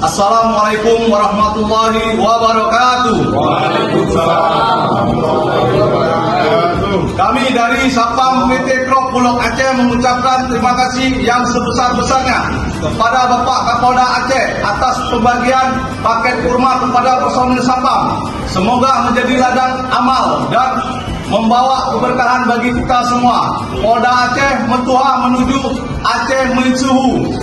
Assalamualaikum warahmatullahi wabarakatuh. Kami dari Sapam PT Krop Bulog Aceh mengucapkan terima kasih yang sebesar-besarnya kepada Bapak Kapolda Aceh atas pembagian paket kurma kepada personil Sapam. Semoga menjadi ladang amal dan membawa keberkahan bagi kita semua. Polda Aceh mentuha menuju Aceh Mensuhu.